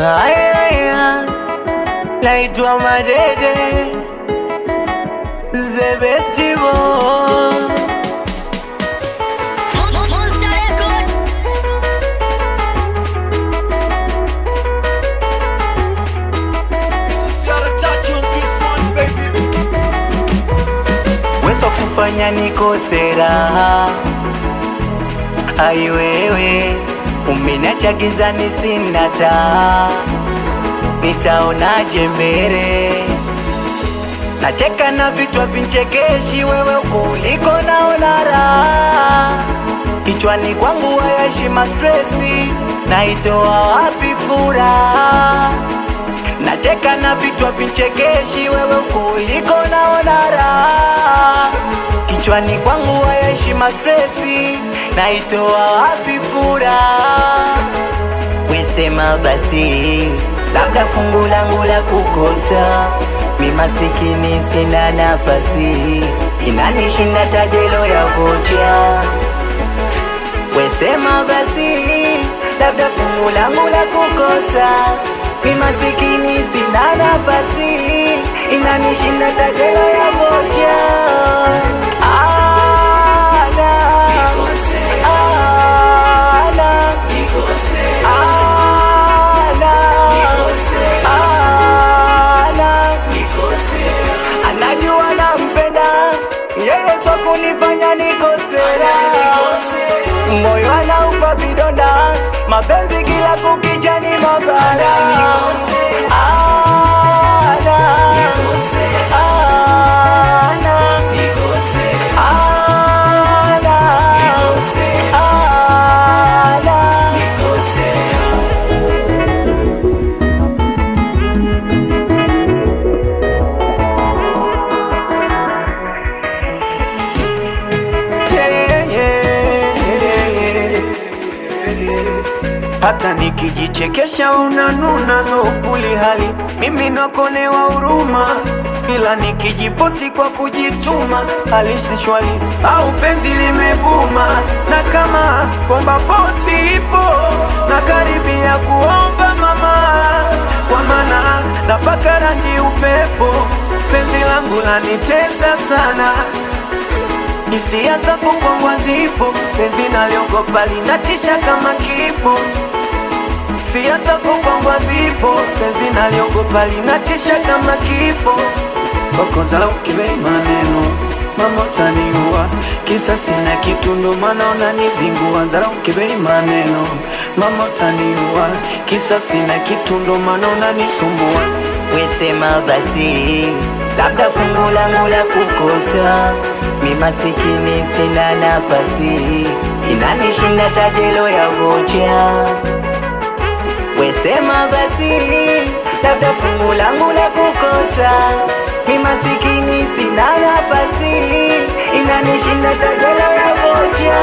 Aya, naitwa Madede, the best boy. Monster Record. Weso kufanya nikose raha, ai wewe umeniacha gizani, sina taa, nitaonaje mbele? Nacheka na vitu vinchekeshi, wewe uko uliko naona raha, kichwani kwangu hayaishi mastresi, naitoa wapi furaha? Nacheka na vitu vinchekeshi, wewe uko uliko naona raha, kichwani kwangu hayaishi mastresi, naitoa wapi furaha? Wesema basi, labda fungu langu la kukosa, mi masikini sina nafasi, inanishinda tajelo ya vocha. Wesema basi, labda fungu langu la kukosa, mi masikini sina nafasi, inanishinda tajelo ya vocha. Anajua nampenda yeye, so kunifanya nikosera, moyo anaupa vidonda, mapenzi kila kukicha ni mabara. Hata nikijichekesha unanuna zofuli hali, mimi nakonewa huruma, ila nikijiposi kwa kujituma halisi shwali au penzi limebuma. Na kama komba posi ipo na karibia kuomba mama, kwa maana napaka rangi upepo, penzi langu lanitesa sana, hisia zako kwangu zipo, penzi naliogopa linatisha kama kipo. Hisia zako kwangu zipo, penzi naliogopa linatisha kama kifo. Koko za ukibei maneno, mama utaniua, kisa sina kitu ndo maana unanizingua. Zara ukibei maneno, mama utaniua, kisa sina kitu ndo maana unanisumbua. Wesema basi, labda fungu langu la kukosa, mi masikini sina nafasi, inanishinda tajelo ya vocha. Wesema basi, labda fungu langu la kukosa, mi masikini sina nafasi, inanishinda tajelo ya vocha.